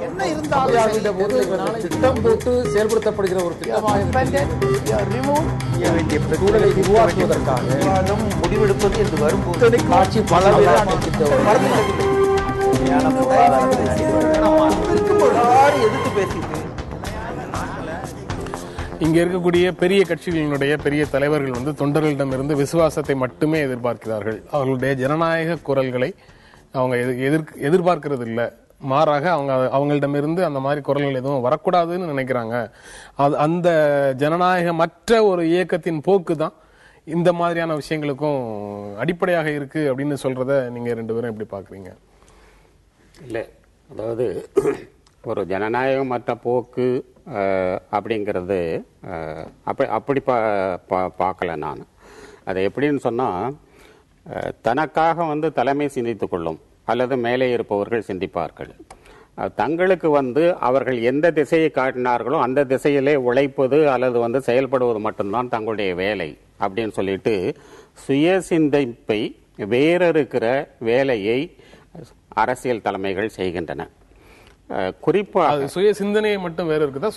என்ன இருந்தாலும் திட்டம் போட்டு செயல்படுத்தப்படுகிற ஒரு சூழலை உருவாக்குவதற்காக முடிவெடுப்பது என்று வரும்போது ஆட்சி பல எதிர்த்து பேசிட்டு இங்க இருக்கக்கூடிய பெரிய கட்சிகளினுடைய பெரிய தலைவர்கள் வந்து தொண்டர்களிடமிருந்து விசுவாசத்தை மட்டுமே எதிர்பார்க்கிறார்கள். அவர்களுடைய ஜனநாயக குரல்களை அவங்க எதிர்பார்க்கிறது இல்லை. மாறாக அவங்களிடமிருந்து அந்த மாதிரி குரல்கள் எதுவும் வரக்கூடாதுன்னு நினைக்கிறாங்க. அந்த ஜனநாயக மற்ற ஒரு இயக்கத்தின் போக்கு தான் இந்த மாதிரியான விஷயங்களுக்கும் அடிப்படையாக இருக்கு அப்படின்னு சொல்றத நீங்க ரெண்டு பேரும் எப்படி பாக்குறீங்க? இல்லை, அதாவது ஒரு ஜனநாயகமற்ற போக்கு அப்படிங்கிறது அப்படி பார்க்கல நான். அது எப்படின்னு சொன்னால், தனக்காக வந்து தலைமை சிந்தித்து கொள்ளும் அல்லது மேலே இருப்பவர்கள் சிந்திப்பார்கள். தங்களுக்கு வந்து அவர்கள் எந்த திசையை காட்டினார்களோ அந்த திசையிலே உழைப்பது அல்லது வந்து செயல்படுவது மட்டும்தான் தங்களுடைய வேலை அப்படின்னு சொல்லிட்டு சுய சிந்திப்பை வேறறுக்கிற வேலையை அரசியல் தலைமைகள் செய்கின்றன. குறிப்பாக சுய சிந்தனையை மட்டும் வேற இருக்குதா,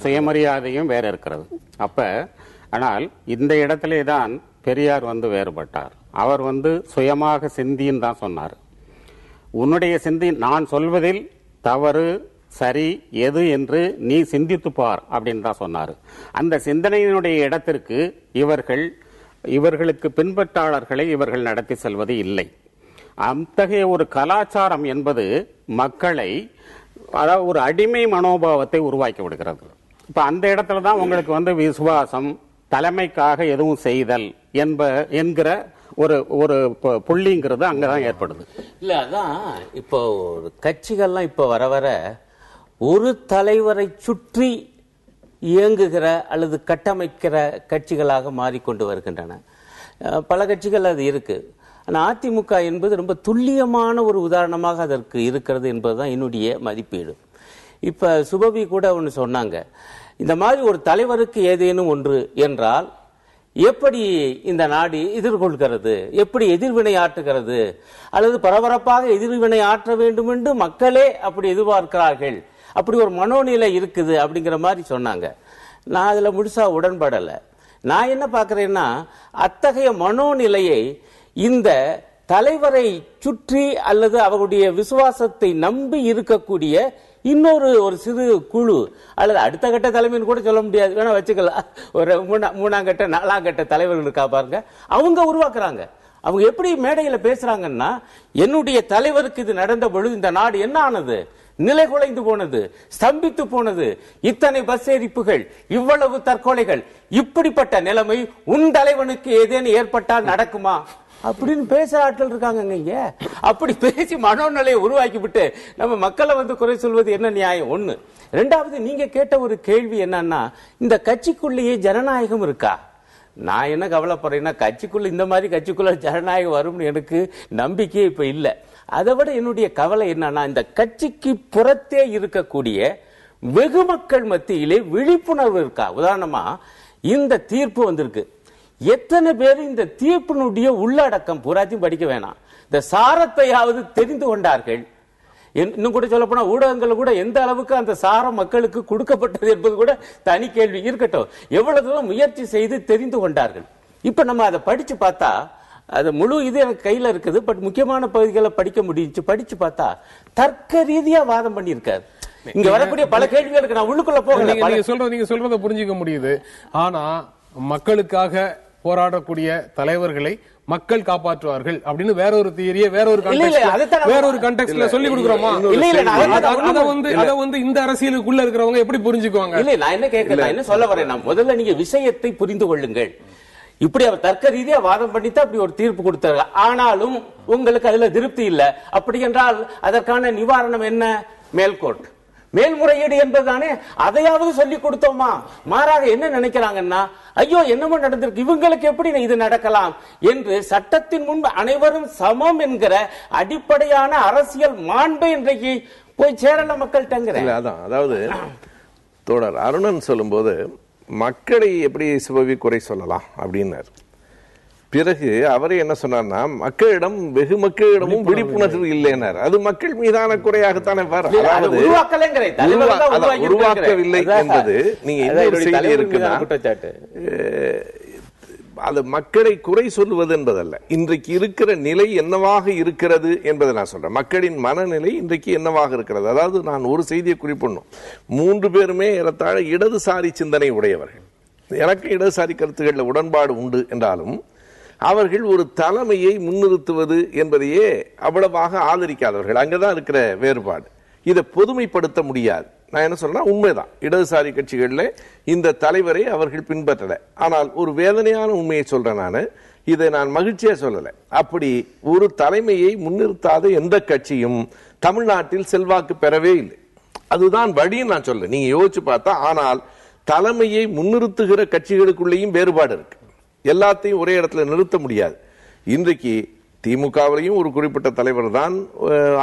சுயமரியாதையும் வேற இருக்கிறது. அப்ப ஆனால் இந்த இடத்திலே தான் பெரியார் வந்து வேறுபட்டார். அவர் வந்து சுயமாக சிந்தின்னு தான் சொன்னார். உன்னுடைய சிந்தி நான் சொல்வதில் தவறு சரி எது என்று நீ சிந்தித்து பார் அப்படின்னு தான் சொன்னார். அந்த சிந்தனையினுடைய இடத்திற்கு இவர்களுக்கு பின்பற்றாளர்களை இவர்கள் நடத்தி செல்வது இல்லை. அத்தகைய ஒரு கலாச்சாரம் என்பது மக்களை, அதாவது ஒரு அடிமை மனோபாவத்தை உருவாக்கி விடுகிறது. இப்ப அந்த இடத்துல தான் உங்களுக்கு வந்து விசுவாசம், தலைமைக்காக எதுவும் செய்தல் என்கிற ஒரு புள்ளிங்கிறது அங்கதான் ஏற்படுது. இல்ல, அதான் இப்போ கட்சிகள்லாம் இப்ப வர வர ஒரு தலைவரை சுற்றி இயங்குகிற அல்லது கட்டமைக்கிற கட்சிகளாக மாறிக்கொண்டு வருகின்றன. பல கட்சிகள் அது இருக்கு. ஆனால் அதிமுக என்பது ரொம்ப துல்லியமான ஒரு உதாரணமாக அதற்கு இருக்கிறது என்பதுதான் என்னுடைய மதிப்பீடு. இப்ப சுபவி கூட ஒன்று சொன்னாங்க, இந்த மாதிரி ஒரு தலைவருக்கு ஏதேனும் ஒன்று என்றால் எப்படி இந்த நாடு எதிர்கொள்கிறது, எப்படி எதிர்வினை ஆற்றுகிறது, அல்லது பரபரப்பாக எதிர்வினை ஆற்ற வேண்டும் என்று மக்களே அப்படி எதிர்பார்க்கிறார்கள், அப்படி ஒரு மனோநிலை இருக்குது அப்படிங்கிற மாதிரி சொன்னாங்க. நான் அதுல முழுசா உடன்படலை. நான் என்ன பார்க்கிறேன்னா, அத்தகைய மனோநிலையை இந்த தலைவரை சுற்றி அல்லது அவருடைய விசுவாசத்தை நம்பி இருக்கக்கூடிய இன்னொரு சிறு குழு அல்லது அடுத்த கட்ட தலைமைன்னு கூட சொல்ல முடியாது, வேணா வச்சுக்கலாம், ஒரு மூணாம் கட்ட நாலாம் கட்ட தலைவர்கள் இருக்கா பாருங்க, அவங்க உருவாக்குறாங்க. அவங்க எப்படி மேடையில பேசுறாங்கன்னா, என்னுடைய தலைவருக்கு இது நடந்த பொழுது இந்த நாடு என்ன ஆனது, நிலை குலைந்து போனது, ஸ்தம்பித்து போனது, இத்தனை பஸ் எரிப்புகள், இவ்வளவு தற்கொலைகள், இப்படிப்பட்ட நிலைமை உன் தலைவனுக்கு ஏதேனும் ஏற்பட்டால் நடக்குமா அப்படின்னு பேசுற ஆட்கள் இருக்காங்க இங்க. அப்படி பேசி மனோநிலையை உருவாக்கி விட்டு நம்ம மக்களை வந்து குறை சொல்வது என்ன நியாயம்? ஒண்ணு. ரெண்டாவது, நீங்க கேட்ட ஒரு கேள்வி என்னன்னா, இந்த கட்சிக்குள்ளேயே ஜனநாயகம் இருக்கா? நான் என்ன கவலைப்படுறேன்னா, கட்சிக்குள்ள இந்த மாதிரி கட்சிக்குள்ள ஜனநாயகம் வரும்னு எனக்கு நம்பிக்கையே இப்ப இல்லை. அதை விட என்னுடைய கவலை என்னன்னா, இந்த கட்சிக்கு புறத்தே இருக்கக்கூடிய வெகு மக்கள் மத்தியிலே விழிப்புணர்வு இருக்கா? உதாரணமா இந்த தீர்ப்பு வந்திருக்கு, எத்தனை பேர் இந்த தீர்ப்பினுடைய உள்ளடக்கம் பூராத்தையும் படிக்க வேணாம், இந்த சாரத்தையாவது தெரிந்து கொண்டார்கள்? இன்னும் கூட சொல்ல போனா ஊடகங்கள் கூட எந்த அளவுக்கு அந்த சாரம் மக்களுக்கு கொடுக்கப்பட்டது என்பது கூட தனி கேள்வி இருக்கட்டும். எவ்வளவு தூரம் முயற்சி செய்து தெரிந்து கொண்டார்கள்? இப்ப நம்ம அதை படிச்சு பார்த்தா, அது முழு இது எனக்கு கையில இருக்குது, பட் முக்கியமான பகுதிகளை படிக்க முடிஞ்சு. படிச்சு பார்த்தா தர்க்க ரீதியா வாதம் பண்ணியிருக்காரு. இங்க வரக்கூடிய பல கேள்விகளுக்கு நான் உள்ளுக்குள்ள போகல. நீங்க சொல்றத புரிஞ்சுக்க முடியுது. ஆனா மக்களுக்காக போராடக்கூடிய தலைவர்களை மக்கள் காப்பாற்றுவார்கள் அப்படின்னு வேற ஒரு தியரியை வேற ஒரு கண்டெக்ஸ்ட்ல சொல்லி கொடுக்கிறோமா? அத வந்து இந்த அரசியலுக்குள்ள இருக்கிறவங்க எப்படி புரிஞ்சுக்குவாங்க? இல்ல, நான் என்ன கேட்கல, என்ன சொல்ல வரேன், முதல்ல நீங்க விஷயத்தை புரிந்து கொள்ளுங்கள். இப்படி அவர் தர்க்க ரீதியா வாதம் பண்ணித்தான் அப்படி ஒரு தீர்ப்பு கொடுத்தாரு. ஆனாலும் உங்களுக்கு அதுல திருப்தி இல்ல. அப்படி என்றால் அதற்கான நிவாரணம் என்ன? மேல்கோர்ட், மேல்முறையீடு என்பதுதானே. அதையாவது சொல்லி கொடுத்தோமா? மாறாக என்ன நினைக்கிறாங்கன்னா, ஐயோ என்னமோ நடந்திருக்கு, இவங்களுக்கு எப்படி இது நடக்கலாம் என்று சட்டத்தின் முன்பு அனைவரும் சமம் என்கிற அடிப்படையான அரசியல் மாண்பை இன்றைக்கு போய் சேரல மக்கள் தங்குறேன். அதாவது தோழர் அருணன் சொல்லும் போது மக்களை எப்படி சிவவி குறை சொல்லலாம் அப்படின்னாரு. பிறகு அவரே என்ன சொன்னார்னா, மக்களிடம் வெகு மக்களிடமும் விழிப்புணர்வு இல்லைனார். அது மக்கள் மீதான குறையாகத்தானே வரும். அதாவது உருவாக்கவில்லை என்பது நீங்க இன்னொரு செய்தி இருக்குன்னா, அது மக்களை குறை சொல்லுவது என்பதல்ல. இன்றைக்கு இருக்கிற நிலை என்னவாக இருக்கிறது என்பதை நான் சொல்றேன். மக்களின் மனநிலை இன்றைக்கு என்னவாக இருக்கிறது. அதாவது நான் ஒரு செய்தியை குறிப்பிடணும். 3 பேருமே ஏறத்தாழ இடதுசாரி சிந்தனை உடையவர்கள். எனக்கு இடதுசாரி கருத்துக்களில் உடன்பாடு உண்டு என்றாலும் அவர்கள் ஒரு தலைமையை முன்னிறுத்துவது என்பதையே அவ்வளவாக ஆதரிக்காதவர்கள். அங்கதான் இருக்கிற வேறுபாடு. இதை பொதுமைப்படுத்த முடியாது. நான் என்ன சொல்றேன்னா, உண்மைதான், இடதுசாரி கட்சிகளில் இந்த தலைவரை அவர்கள் பின்பற்றல. ஆனால் ஒரு வேதனையான உண்மையை சொல்றேன். இதை நான் மகிழ்ச்சியா சொல்லல. அப்படி ஒரு தலைமையை முன்னிறுத்தாத எந்த கட்சியும் தமிழ்நாட்டில் செல்வாக்கு பெறவே இல்லை. அதுதான் வழின்னு நான் சொல்றேன். நீங்க யோசிச்சு பார்த்தா. ஆனால் தலைமையை முன்னிறுத்துகிற கட்சிகளுக்குள்ளேயும் வேறுபாடு இருக்கு. எல்லாத்தையும் ஒரே இடத்துல நிறுத்த முடியாது. இன்றைக்கு திமுகவிலையும் ஒரு குறிப்பிட்ட தலைவர் தான்,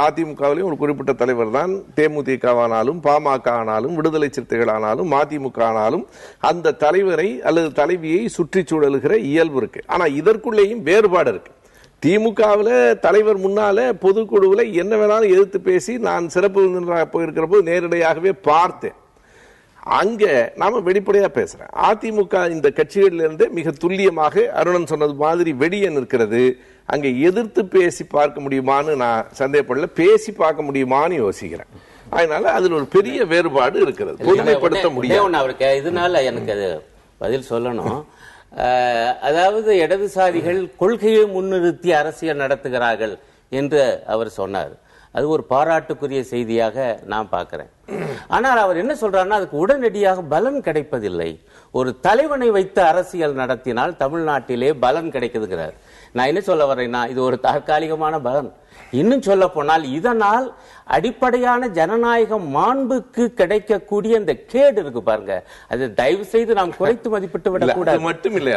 அதிமுகவிலையும் ஒரு குறிப்பிட்ட தலைவர் தான், தேமுதிகவானாலும் பாமக ஆனாலும் விடுதலை சிறுத்தைகள் ஆனாலும் மதிமுக ஆனாலும் அந்த தலைவரை அல்லது தலைவியை சுற்றி சூழலுகிற இயல்பு இருக்கு. ஆனா இதற்குள்ளேயும் வேறுபாடு இருக்கு. திமுகவில் தலைவர் முன்னால பொதுக்குழுவில் என்ன வேணாலும் எதிர்த்து பேசி நான் சிறப்பு விருந்தினராக போயிருக்கிற போது நேரடியாகவே பார்த்தேன். அங்க நாம வெளிப்படையா பேசுறேன். அதிமுக இந்த கட்சிகளிலிருந்து மிக துல்லியமாக அருணன் சொன்னது மாதிரி வெளியே நிற்கிறது. அங்க எதிர்த்து பேசி பார்க்க முடியுமான்னு நான் சந்தேகப்படல. பேசி பார்க்க முடியுமான்னு யோசிக்கிறேன். அதனால அதுல ஒரு பெரிய வேறுபாடு இருக்கிறது. பொதுமைப்படுத்த முடியும். அவருக்கு இதனால எனக்கு அது பதில் சொல்லணும். அதாவது இடதுசாரிகள் கொள்கையை முன்னிறுத்தி அரசியல் நடத்துகிறார்கள் என்று அவர் சொன்னார். அது ஒரு பாராட்டுக்குரிய செய்தியாக நான் பார்க்கிறேன். ஆனால் அவர் என்ன சொல்றாருன்னா, அதுக்கு உடனடியாக பலன் கிடைப்பதில்லை. ஒரு தலைவனை வைத்து அரசியல் நடத்தினால் தமிழ்நாட்டிலே பலன் கிடைக்குதுங்கிறார். நான் என்ன சொல்ல வரேன்னா, இது ஒரு தற்காலிகமான பலன். இன்னும் சொல்ல போனால் இதனால் அடிப்படையான ஜனநாயக மாண்புக்கு கிடைக்கக்கூடிய இந்த கேடு இருக்கு பாருங்க, அது தயவு செய்து நாம் குறைத்து மதிப்பிட்டு விடக்கூடாது. மட்டும் இல்லை,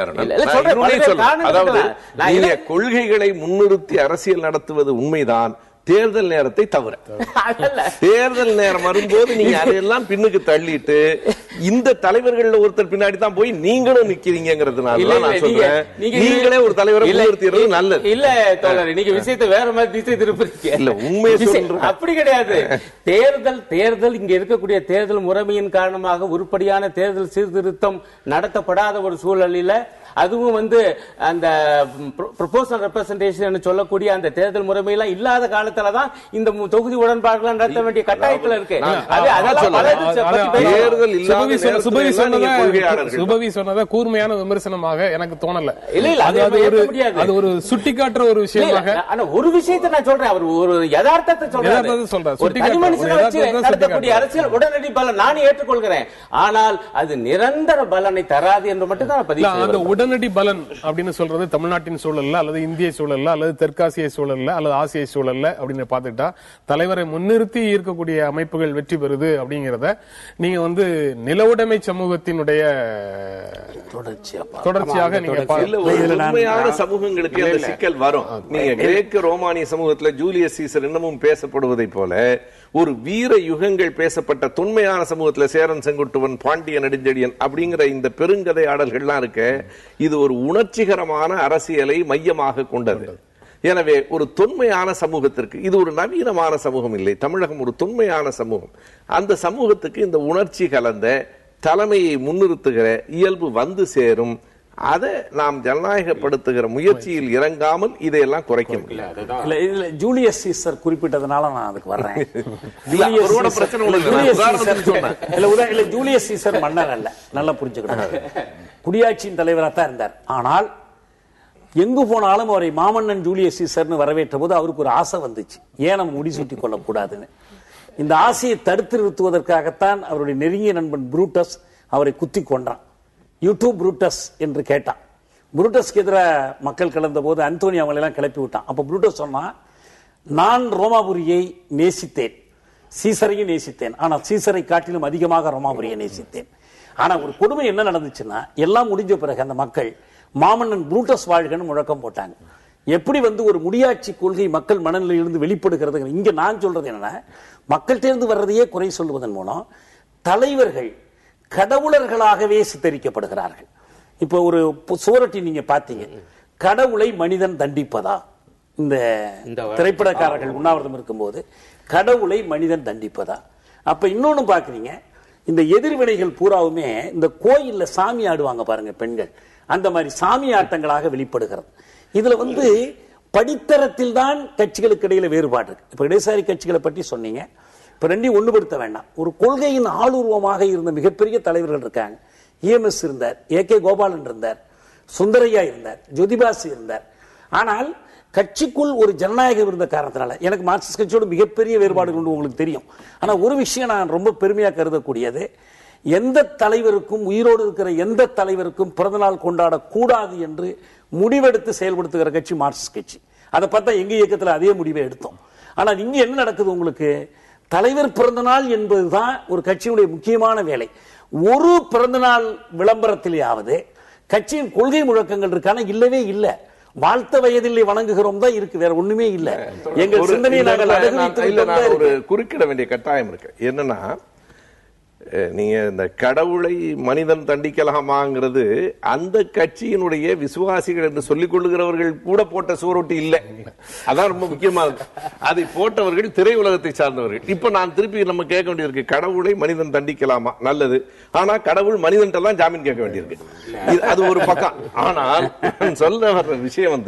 கொள்கைகளை முன்னிறுத்தி அரசியல் நடத்துவது உண்மைதான். தேர்தல் நேரத்தை தவிர தேர்தல் நேரம் வரும்போது நீங்க அதையெல்லாம் பின்னுக்கு தள்ளிட்டு இந்த தலைவர்கள் ஒருத்தர் பின்னாடி தான் போய் நீங்களும் நிக்கிறீங்கிறதுனால நான் சொல்றேன், நீங்களே ஒரு தலைவரை முன்னிறுத்துறது நல்லது. இல்ல தோழர், நீங்க விஷயத்தை வேற மாதிரி திசை திருப்பீங்க. இல்ல, உண்மையை சொல்றேன். அப்படி கிடையாது. தேர்தல் இங்க இருக்கக்கூடிய தேர்தல் முறைமையின் காரணமாக உருப்படியான தேர்தல் சீர்திருத்தம் நடத்தப்படாத ஒரு சூழலில், அதுவும் அந்த ப்ரொபோசல் ரெப்ரசன்டேஷன் சொல்லக்கூடிய அந்த தேர்தல் முறைமையெல்லாம் இல்லாத காலத்துலதான் இந்த தொகுதி உடன்பாடுகள் நடத்த வேண்டிய கட்டாயத்தில் இருக்கு. சுபவி சொன்னதை கூர்மையான விமர்சனமாக எனக்கு தோணல. அது ஒரு சுட்டி காட்டுற ஒரு விஷயமாக. ஒரு விஷயத்தை நான் சொல்றேன், அவர் ஒரு யதார்த்தத்தை நடத்தக்கூடிய அரசியல் உடனடி பலன் நானே ஏற்றுக்கொள்கிறேன். ஆனால் அது நிரந்தர பலனை தராது என்று மட்டும் தான் பதிவு. உடனடி பலன் அப்படின்னு சொல்றது தமிழ்நாட்டின் சூழல்ல அல்லது இந்திய சூழல்ல அல்லது தெற்காசிய சூழல்ல அல்லது ஆசிய சூழல்ல அப்படின்னு பார்த்துட்டா தலைவரை முன்னிறுத்தி இருக்கக்கூடிய அமைப்புகள் வெற்றி பெறுது அப்படிங்கறத நீங்க நிலவுடைமை சமூகத்தினுடைய தொடர்ச்சியாக நீங்க உண்மையான சமூகங்களுக்கு அந்த சிக்கல் வரும். நீங்க கிரேக்க ரோமானிய சமூகத்துல ஜூலியஸ் சீசர் இன்னமும் பேசப்படுவதை போல ஒரு வீர யுகங்கள் பேசப்பட்ட தொன்மையான சமூகத்துல சேரன் செங்குட்டுவன் பாண்டிய நெடுஞ்செழியன் அப்படிங்கிற இந்த பெருங்கதை ஆடல்கள்லாம் இருக்கு. இது ஒரு உணர்ச்சிகரமான அரசியலை மையமாக கொண்டது. எனவே ஒரு தொன்மையான சமூகத்திற்கு, இது ஒரு நவீனமான சமூகம் இல்லை, தமிழகம் ஒரு தொன்மையான சமூகம். அந்த சமூகத்துக்கு இந்த உணர்ச்சி கலந்த தலைமையை முன்னிறுத்துகிற இயல்பு வந்து சேரும். அதை நாம் ஜனநாயகப்படுத்துகிற முயற்சியில் இறங்காமல் இதையெல்லாம் குறைக்க முடியல. ஜூலியஸ் சீசர் குறிப்பிட்டதுனால நான் அதுக்கு வர்றேன். ஜூலியஸ் சீசர் மன்னர் அல்ல, நல்லா புரிஞ்சுக்கணும். குடியாட்சியின் தலைவராக தான் இருந்தார். ஆனால் எங்கு போனாலும் அவரை மாமன்னன் ஜூலியஸ் சீசர்னு வரவேற்ற போது அவருக்கு ஒரு ஆசை வந்துச்சு, ஏன் நம்ம முடிசூட்டிக் கொள்ளக்கூடாதுன்னு. இந்த ஆசையை தடுத்து நிறுத்துவதற்காகத்தான் அவருடைய நெருங்கிய நண்பன் புரூட்டஸ் அவரை குத்தி கொண்டான். யூடியூப் புரூட்டஸ் என்று கேட்டான். புரூட்டஸ்க்கு எதிராக மக்கள் கலந்த போது அந்தோனி அவங்களெல்லாம் கிளப்பி விட்டான். அப்ப புரூட்டஸ் சொன்னா, நான் ரோமாபுரியை நேசித்தேன், சீசரையும் நேசித்தேன், ஆனால் சீசரை காட்டிலும் அதிகமாக ரோமாபுரியை நேசித்தேன். ஆனா ஒரு கொடுமை என்ன நடந்துச்சுன்னா, எல்லாம் முடிஞ்ச பிறகு அந்த மக்கள் மாமன்னன் புரூட்டஸ் வாழ்கன்னு முழக்கம் போட்டாங்க. எப்படி ஒரு முடியாட்சி கொள்கை மக்கள் மனநிலையிலிருந்து வெளிப்படுகிறது. இங்க நான் சொல்றது என்னன்னா, மக்கள்கிட்ட வர்றதையே குறை சொல்லுவதன் மூலம் தலைவர்கள் கடவுளர்களாகவே சித்தரிக்கப்படுகிறார்கள். இப்போ ஒரு சுவரொட்டி நீங்க பாத்தீங்க, கடவுளை மனிதன் தண்டிப்பதா? இந்த திரைப்படக்காரர்கள் உண்ணாவிரதம் இருக்கும்போது கடவுளை மனிதன் தண்டிப்பதா? அப்ப இன்னொன்னு பாக்குறீங்க, இந்த எதிர்வினைகள் பூராவுமே இந்த கோயில்ல சாமி ஆடுவாங்க பாருங்க பெண்கள், அந்த மாதிரி சாமி ஆட்டங்களாக வெளிப்படுகிறது. இதுல படித்தரத்தில் தான் கட்சிகளுக்கு இடையில வேறுபாடு இருக்கு. இப்ப இடதுசாரி கட்சிகளை பற்றி சொன்னீங்க, இப்ப ரெண்டையும் ஒண்ணுபடுத்த வேண்டாம். ஒரு கொள்கையின் ஆளுருவமாக இருந்த மிகப்பெரிய தலைவர்கள் இருக்காங்க. இஎம்எஸ் இருந்தார், ஏகே கோபாலன் இருந்தார், சுந்தரையா இருந்தார், ஜோதிபாசு இருந்தார். ஆனால் கட்சிக்குள் ஒரு ஜனநாயகம் இருந்த காரணத்தினால எனக்கு மார்க்சிஸ்ட் கட்சியோட மிகப்பெரிய வேறுபாடுகள் உண்டு, உங்களுக்கு தெரியும். ஆனா ஒரு விஷயம் நான் ரொம்ப பெருமையா கருதக்கூடியது, எந்த தலைவருக்கும், உயிரோடு இருக்கிற எந்த தலைவருக்கும் பிறந்தநாள் கொண்டாடக்கூடாது என்று முடிவெடுத்து செயல்படுத்துகிற கட்சி மார்க்சிஸ்ட் கட்சி. அதை பார்த்தா எங்க இயக்கத்தில் அதே முடிவை எடுத்தோம். ஆனால் இங்க என்ன நடக்குது, உங்களுக்கு தலைவர் பிறந்தநாள் என்பதுதான் ஒரு கட்சியுடைய முக்கியமான வேலை. ஒரு பிறந்தநாள் விளம்பரத்திலேயாவது கட்சியின் கொள்கை முழக்கங்கள் இருக்கான இல்லவே இல்லை. வாழ்த்த வயதில் வணங்குகிறோம் தான் இருக்கு, வேற ஒண்ணுமே இல்ல. எங்க சிந்தனையை நாங்கள் ஒரு குறுக்கிட வேண்டிய கட்டாயம் இருக்கு. என்னன்னா, நீங்க இந்த கடவுளை மனிதன் தண்டிக்கலாமாங்கிறது அந்த கட்சியினுடைய விசுவாசிகள் என்று சொல்லிக் கொள்ளுகிறவர்கள் கூட போட்ட சுவரொட்டி இல்லை. அதான் ரொம்ப முக்கியமானது. அதை போட்டவர்கள் திரையுலகத்தை சார்ந்தவர்கள். இப்ப நான் திருப்பி நம்ம கேட்க வேண்டியிருக்கு, கடவுளை மனிதன் தண்டிக்கலாமா? நல்லது. ஆனா கடவுள் மனிதன் தான் ஜாமீன் கேட்க வேண்டியிருக்கு. அது ஒரு பக்கம். ஆனால் சொல்ல வர்ற விஷயம்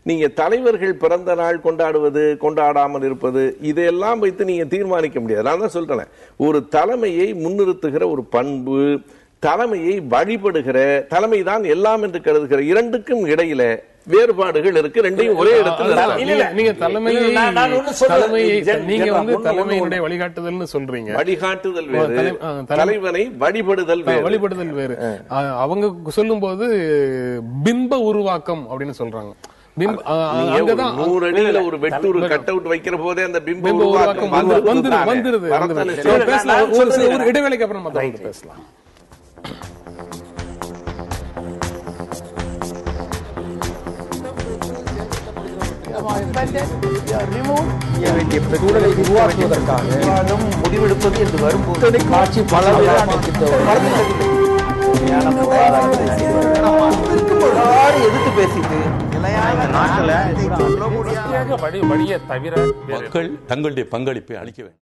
நீங்க தலைவர்கள் பிறந்த நாள் கொண்டாடுவது, கொண்டாடாமல் இருப்பது, இதையெல்லாம் வைத்து நீங்க தீர்மானிக்க முடியாது. நான் தான் சொல்றேன், ஒரு தலைமையை முன்னிறுத்துகிற ஒரு பண்பு, தலைமையை வழிபடுகிற தலைமை தான் எல்லாம் என்று கருதுகிற இரண்டுக்கும் இடையில வேறுபாடுகள் இருக்கு. ரெண்டையும் ஒரே இடத்துல நீங்க தலைமையினுடைய வழிகாட்டுதல்னு சொல்றீங்க. வழிகாட்டுதல் வேறு, தலைவனை வழிபடுதல் வேறு. வழிபடுதல் வேறு. அவங்க சொல்லும் போது பிம்ப உருவாக்கம் அப்படின்னு சொல்றாங்க. 100 அடியில ஒரு வெட்டூர் கட் அவுட் வைக்கிற போதே அந்த பிம்ப உருவாக்கம் வந்துருது. ஒரு இடைவேளைக்கு அப்புறம் பேசலாம். சூழலை உருவாக்குவதற்காக முடிவெடுப்பது என்று வரும்போது காட்சி பல எதிர்த்து பேசிட்டு மக்கள் தங்களுடைய பங்களிப்பை அளிக்க வேண்டும்.